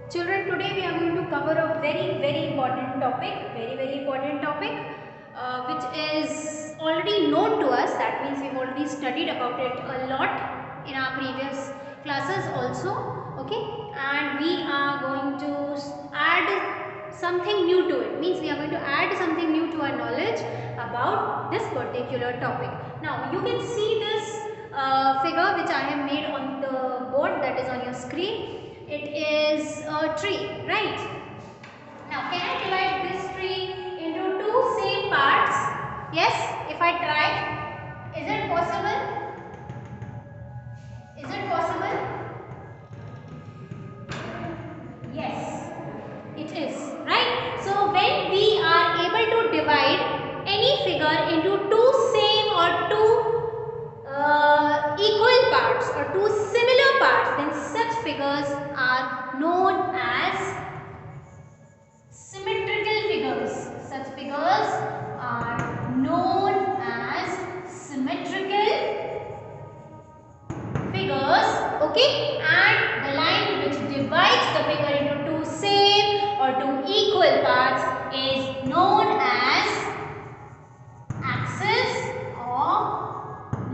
Children, today we are going to cover a very important topic, very important topic, which is already known to us. That means we've already studied about it a lot in our previous classes also. Okay, and we are going to add something new to it. Means we are going to add something new to our knowledge about this particular topic. Now you can see this figure which I have made on the board, that is on your screen. It is a tree, right? Now, can I divide this tree into two same parts? Yes, if I try, is it possible? Is it possible? Yes, it is, right? So, when we are able to divide any figure into two same or two equal parts or two similar parts, then such figures are known as symmetrical figures. Such figures are known as symmetrical figures. Okay, and the line which divides the figure into two same or two equal parts is known as axis or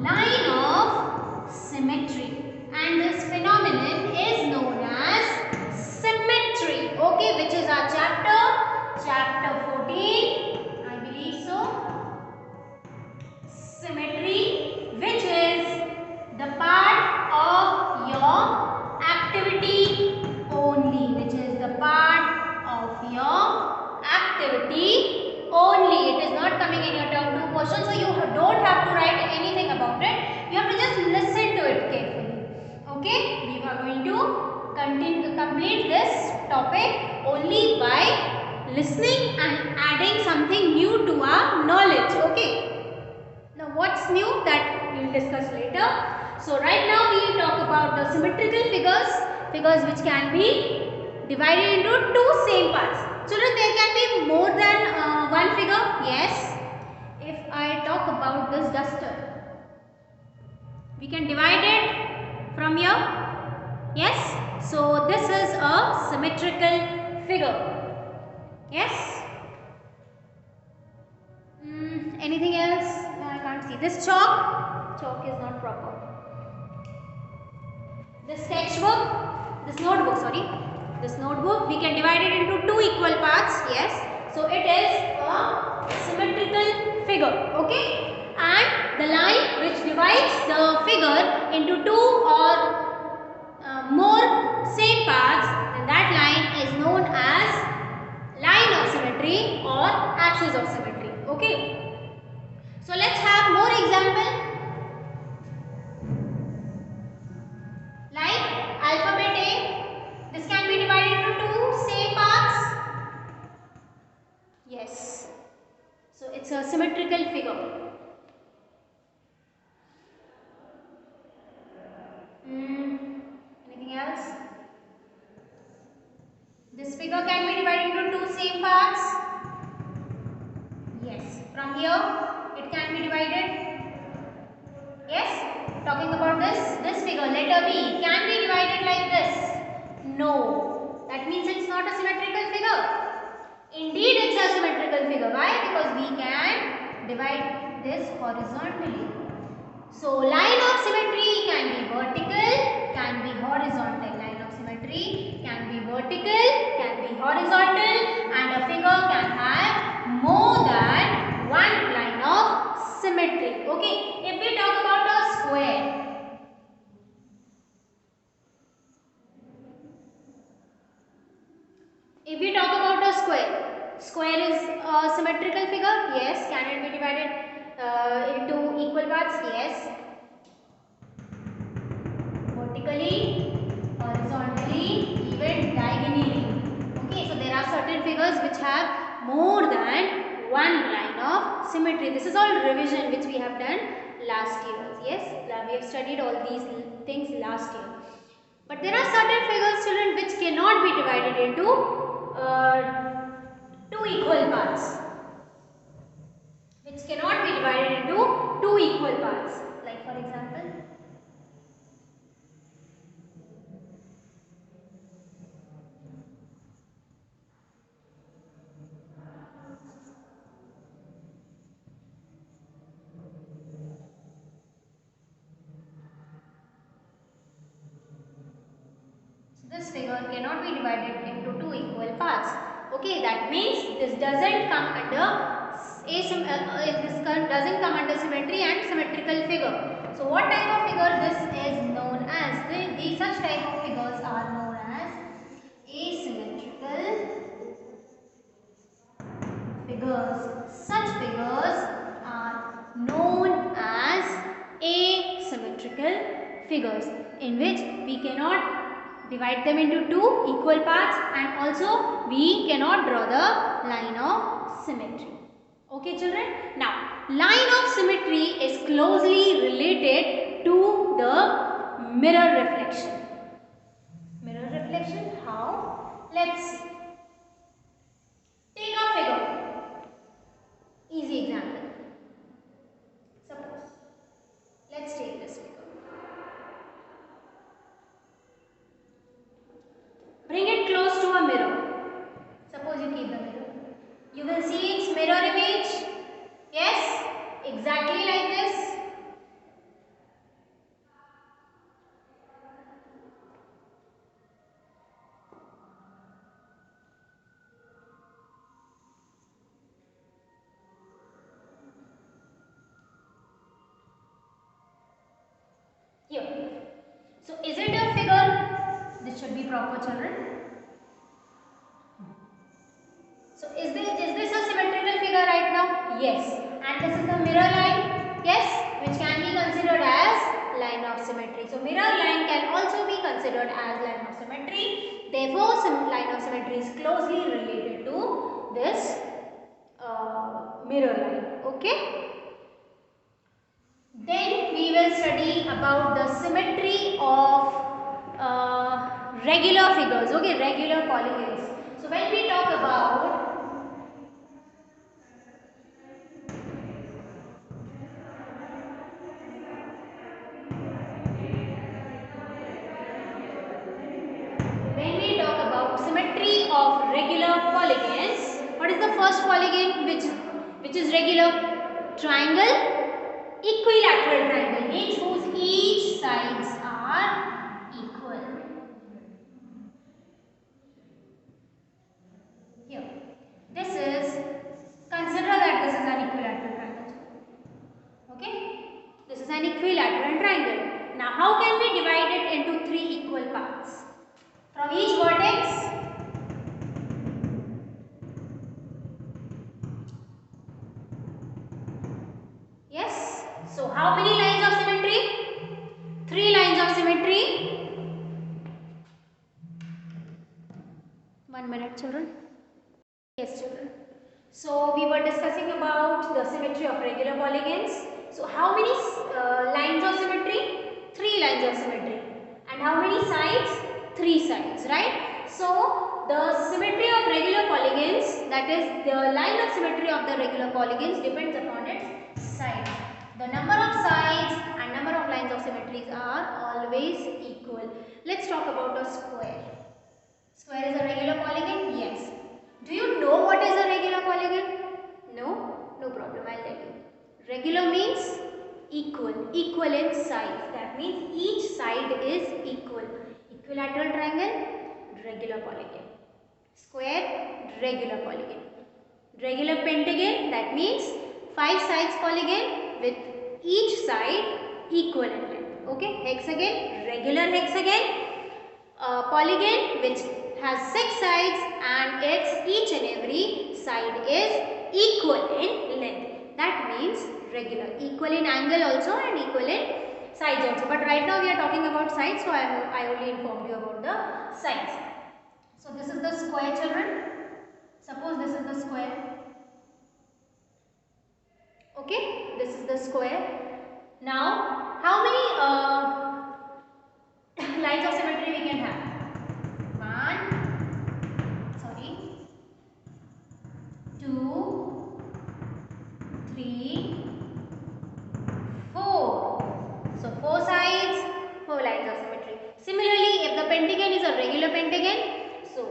line of symmetry, and this phenomenon is known as symmetry. Okay, which is our chapter 14, I believe so. Symmetry, which is the part of your activity only, which is the part of your activity only. It is not coming in your term 2 question, so you don't have to write anything about it. You have to just listen to it carefully. Okay, we are going to complete this topic only by listening and adding something new to our knowledge. Okay. Now what's new, that we will discuss later. So right now we will talk about the symmetrical figures which can be divided into two same parts. Children, there can be more than one figure. Yes. If I talk about this duster, we can divide it from here. Yes. So this is a symmetrical figure. Yes. Anything else? No, I can't see. This chalk is not proper. This sketchbook, this notebook, we can divide it into two equal parts. Yes. So it is a symmetrical figure. Okay. And the line which divides the figure into two or more same parts, then that line is known as line of symmetry or axis of symmetry. Okay. So let's have more example. Like alphabet A, this can be divided into two same parts. Yes. So it's a symmetrical figure. Anything else? This figure can be divided into two same parts. Yes. From here, it can be divided. Yes. Talking about this figure, letter B, can be divided like this. No. That means it's not a symmetrical figure. Indeed, it's a symmetrical figure. Why? Because we can divide this horizontally. So, line of symmetry can be vertical, can be horizontal. Line of symmetry can be vertical, can be horizontal, and a figure can have more than one line of symmetry. Okay, if we talk about a square, if we talk about a square is a symmetrical figure. Yes. Can it be divided into equal parts? Yes. Vertically, horizontally, even diagonally. Okay, so there are certain figures which have more than one line of symmetry. This is all revision which we have done last year. Yes, we have studied all these things last year. But there are certain figures, children, which cannot be divided into two equal parts. Which cannot be divided into two equal parts. Like for example, this figure cannot be divided into two equal parts. Okay, that means this doesn't come under doesn't come under symmetry and symmetrical figure. So what type of figure this is known as? Such type of figures are known as asymmetrical figures. Such figures are known as asymmetrical figures, in which we cannot divide them into two equal parts and also we cannot draw the line of symmetry. Okay children, now line of symmetry is closely related to the mirror reflection. Mirror reflection, how? Let's see. Take a figure. Easy example. Suppose, let's take this figure. Bring it close to a mirror. Suppose you keep the mirror. You will see its mirror image. Yes, exactly like this. Here. So is it a figure? This should be proper, children. So is this a symmetrical figure right now? Yes. And this is the mirror line. Yes, which can be considered as line of symmetry. So mirror line can also be considered as line of symmetry. Therefore, line of symmetry is closely related to this mirror line. Okay. Then we will study about the symmetry of regular figures. Okay, regular polygons. So when we talk about symmetry of regular polygons, what is the first polygon which is regular? Triangle, equilateral triangle, means whose each sides are equal. Here, this is, consider that this is an equilateral triangle. Okay, this is an equilateral triangle. Now how can we divide it into three equal parts? From each vertex, yes. So how many lines of symmetry? 3 lines of symmetry. 1 minute, children. Yes, children. So we were discussing about the symmetry of regular polygons. So how many lines of symmetry? 3 lines of symmetry. And how many sides? 3 sides, right? So the symmetry of regular polygons, that is the line of symmetry of the regular polygons, depends upon its sides. The number of sides and number of lines of symmetries are always equal. Let's talk about a square. Square is a regular polygon? Yes. Do you know what is a regular polygon? No? No problem, I'll tell you. Regular means equal, equal in size. That means each side is equal. Equilateral triangle, regular polygon. Square, regular polygon. Regular pentagon, that means 5 sides polygon with each side equal in length. Okay, hexagon, regular hexagon. Polygon which has 6 sides and its each and every side is equal in length. That means regular, equal in angle also and equal in sides also. But right now we are talking about sides, so I only informed you about the sides. So this is the square, children. Suppose this is the square. Okay, this is the square. Now, how many lines of symmetry we can have? 2, 3, 4. So 4 sides, 4 lines of symmetry. Similarly, if the pentagon is a regular pentagon, so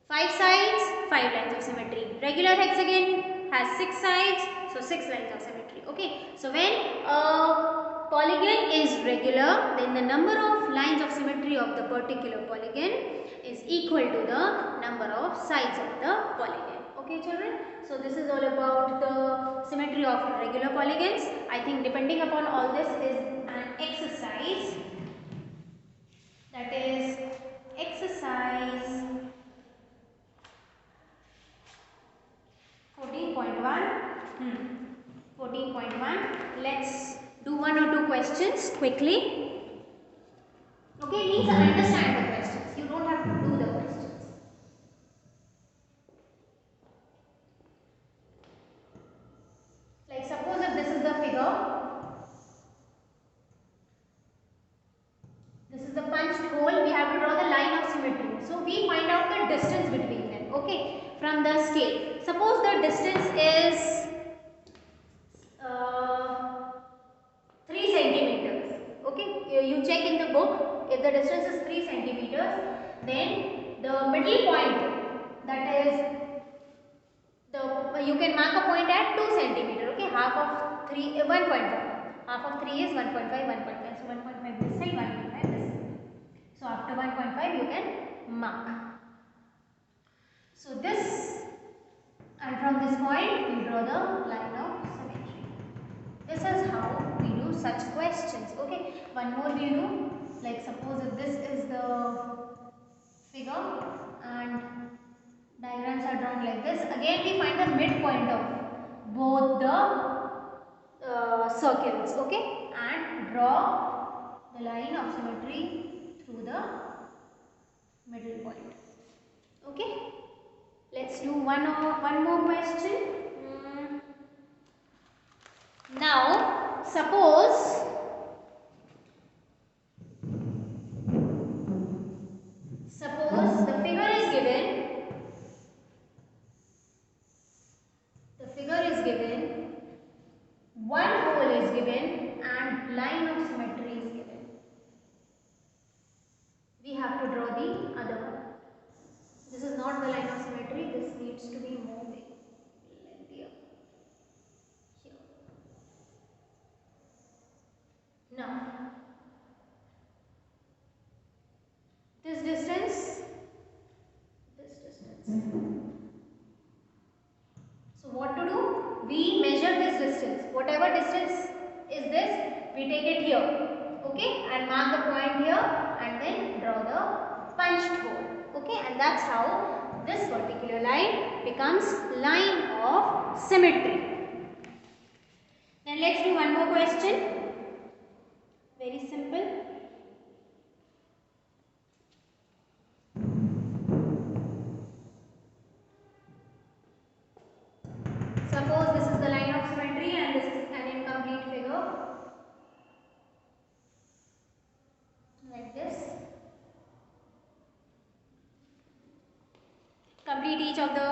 5 sides, 5 lines of symmetry. Regular hexagon, has 6 sides, so 6 lines of symmetry. Okay, so when a polygon is regular, then the number of lines of symmetry of the particular polygon is equal to the number of sides of the polygon. Okay children, so this is all about the symmetry of regular polygons. I think depending upon all this is an exercise, that is exercise 14.1. 14.1. Let's do one or two questions quickly. Okay, please understand the questions. You don't have to do the questions. Like suppose if this is the figure, this is the punched hole, we have to draw the line of symmetry. So we find out the distance between them, okay, from the scale. Suppose the distance is 3 centimeters. Okay, you check in the book, if the distance is 3 centimeters, then the middle point, that is you can mark a point at 2 centimeter. Okay, half of 3, 1.5. Half of 3 is 1.5, 1.5. So 1.5 this side, 1.5 this side. So after 1.5 you can mark. So this, and from this point you draw the line of symmetry. This is how we do such questions. Okay, one more we do. Like suppose if this is the figure and diagrams are drawn like this. Again we find the midpoint of both the circles, okay, and draw the line of symmetry through the middle point. Okay, let's do one more question. Now suppose the figure is given. One hole is given and line of symmetry is given. We have to draw the other one. This is not the line of symmetry, this needs to be more big. Here. Now, this distance. So what to do? We measure this distance. Whatever distance is this, we take it here. Okay, and mark the point here and then draw the punched hole. Okay, and that's how this particular line becomes line of symmetry. Then let's do one more question. Very simple. Suppose this is the line of symmetry and this is an incomplete figure. Like this. Complete each of the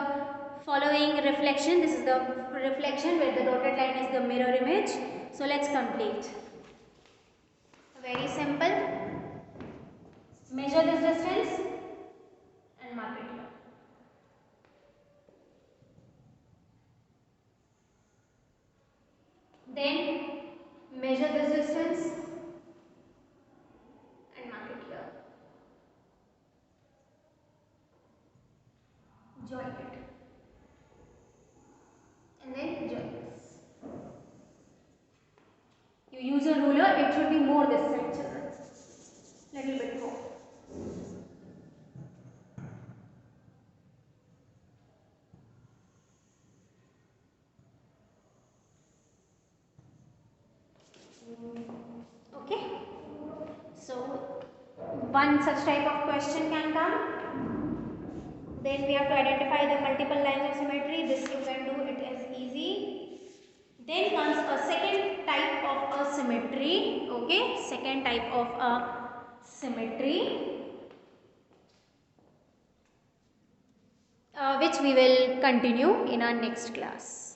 following reflection. This is the reflection where the dotted line is the mirror image. So let's complete. Very simple. Measure this distance and mark it here. Then measure this distance and mark it here. Join it. And then join this. You use a ruler, it should be more this side, children. Little bit more. Okay. So one such type of question can come. Then we have to identify the multiple lines of symmetry. This you can do, it is easy. Then comes a second type of a symmetry. Okay, second type of a symmetry, which we will continue in our next class.